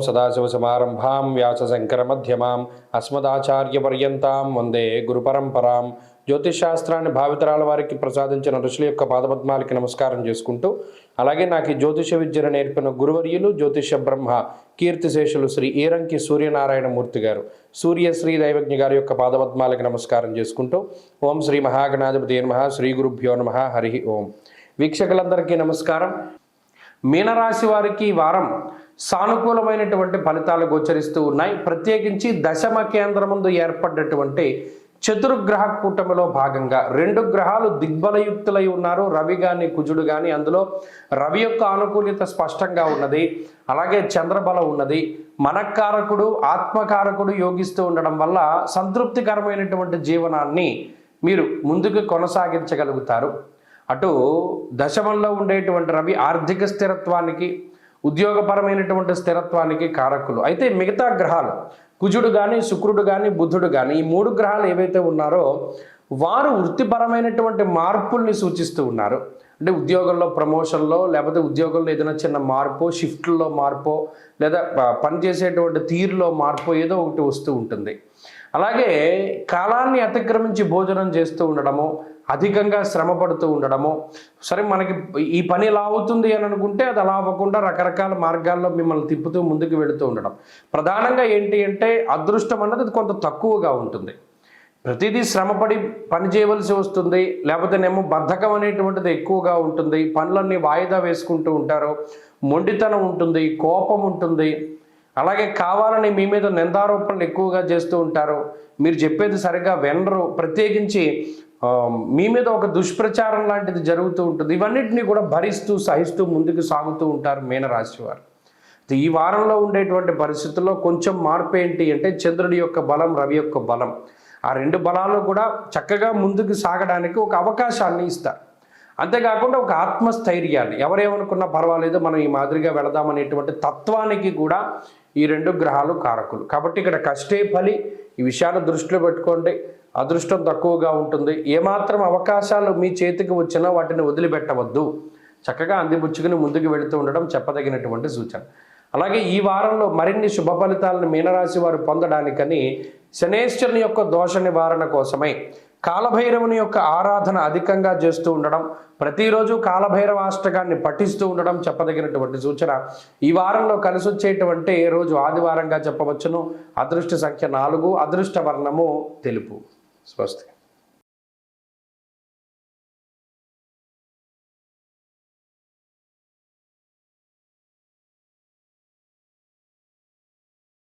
సదాశివసమారంభాం వ్యాసశంకరమధ్యమాం అస్మదాచార్యపర్యంతాం వందే గురుపరంపరాం. జ్యోతిషాస్త్రాన్ని భావితరాల వారికి ప్రసాదించిన ఋషుల యొక్క పాదపద్మాలకి నమస్కారం చేసుకుంటూ, అలాగే నాకు ఈ జ్యోతిష విద్యను నేర్పిన గురువర్యులు జ్యోతిష బ్రహ్మ కీర్తిశేషులు శ్రీ ఈరంకి సూర్యనారాయణమూర్తి గారు, సూర్యశ్రీ దైవజ్ఞ గారి యొక్క పాదపద్మాలకి నమస్కారం చేసుకుంటూ, ఓం శ్రీ మహాగణాధిపతి నమః, శ్రీ గురుభ్యో నమః, హరి ఓం. వీక్షకులందరికీ నమస్కారం. మీనరాశి వారికి ఈ వారం సానుకూలమైనటువంటి ఫలితాలు గోచరిస్తూ ఉన్నాయి. ప్రత్యేకించి దశమ కేంద్రముందు ఏర్పడ్డటువంటి చతుర్గ్రహ కూటమిలో భాగంగా 2 గ్రహాలు దిగ్బలయుక్తులై ఉన్నారు. రవి కానీ కుజుడు కానీ. అందులో రవి యొక్క ఆనుకూల్యత స్పష్టంగా ఉన్నది. అలాగే చంద్రబలం ఉన్నది. మనకారకుడు ఆత్మకారకుడు యోగిస్తూ ఉండడం వల్ల సంతృప్తికరమైనటువంటి జీవనాన్ని మీరు ముందుకు కొనసాగించగలుగుతారు. అటు దశమంలో ఉండేటువంటి రవి ఆర్థిక స్థిరత్వానికి, ఉద్యోగపరమైనటువంటి స్థిరత్వానికి కారకులు. అయితే మిగతా గ్రహాలు కుజుడు కానీ, శుక్రుడు కానీ, బుధుడు కానీ, ఈ 3 గ్రహాలు ఏవైతే ఉన్నారో వారు వృత్తిపరమైనటువంటి మార్పుల్ని సూచిస్తూ ఉన్నారు. అంటే ఉద్యోగంలో ప్రమోషన్లో, లేకపోతే ఉద్యోగంలో ఏదైనా చిన్న మార్పు, షిఫ్ట్లో మార్పు, లేదా పనిచేసేటువంటి తీరులో మార్పు ఏదో ఒకటి వస్తూ ఉంటుంది. అలాగే కాలాన్ని అతిక్రమించి భోజనం చేస్తూ ఉండడము, అధికంగా శ్రమ పడుతూ ఉండడము, సరే మనకి ఈ పని ఎలా అవుతుంది అని అనుకుంటే అది అలా అవ్వకుండా రకరకాల మార్గాల్లో మిమ్మల్ని తిప్పుతూ ముందుకు వెళుతూ ఉండడం. ప్రధానంగా ఏంటి అంటే అదృష్టం అన్నది కొంత తక్కువగా ఉంటుంది. ప్రతిదీ శ్రమపడి పని చేయవలసి వస్తుంది, లేకపోతేనేమో బద్ధకం అనేటువంటిది ఎక్కువగా ఉంటుంది. పనులన్నీ వాయిదా వేసుకుంటూ ఉంటారు, మొండితనం ఉంటుంది, కోపం ఉంటుంది. అలాగే కావాలని మీ మీద నిందారోపణలు ఎక్కువగా చేస్తూ ఉంటారు. మీరు చెప్పేది సరిగ్గా వినరు. ప్రత్యేకించి మీ మీద ఒక దుష్ప్రచారం లాంటిది జరుగుతూ ఉంటుంది. ఇవన్నిటినీ కూడా భరిస్తూ సహిస్తూ ముందుకు సాగుతూ ఉంటారు మీనరాశి వారు. ఈ వారంలో ఉండేటువంటి పరిస్థితుల్లో కొంచెం మార్పు ఏంటి అంటే చంద్రుడి యొక్క బలం, రవి యొక్క బలం, ఆ 2 బలాలు కూడా చక్కగా ముందుకు సాగడానికి ఒక అవకాశాన్ని ఇస్తారు. అంతేకాకుండా ఒక ఆత్మస్థైర్యాన్ని, ఎవరేమనుకున్నా పర్వాలేదు మనం ఈ మాదిరిగా వెళదామనేటువంటి తత్వానికి కూడా ఈ 2 గ్రహాలు కారకులు. కాబట్టి ఇక్కడ కష్టే ఫలి, ఈ విషయాన్ని దృష్టిలో పెట్టుకోండి. అదృష్టం తక్కువగా ఉంటుంది. ఏమాత్రం అవకాశాలు మీ చేతికి వచ్చినా వాటిని వదిలిపెట్టవద్దు. చక్కగా అందిపుచ్చుకుని ముందుకు వెళుతూ ఉండడం చెప్పదగినటువంటి సూచన. అలాగే ఈ వారంలో మరిన్ని శుభ ఫలితాలను మీనరాశి వారు పొందడానికని శనేశ్వరుని యొక్క దోష నివారణ కోసమై కాలభైరవుని యొక్క ఆరాధన అధికంగా చేస్తూ ఉండడం, ప్రతిరోజు కాలభైరవాష్టకాన్ని పఠిస్తూ ఉండడం చెప్పదగినటువంటి సూచన. ఈ వారంలో కలిసి వచ్చేటువంటి రోజు ఆదివారంగా చెప్పవచ్చును. అదృష్ట సంఖ్య 4, అదృష్ట వర్ణము తెలుపు. స్వస్తి.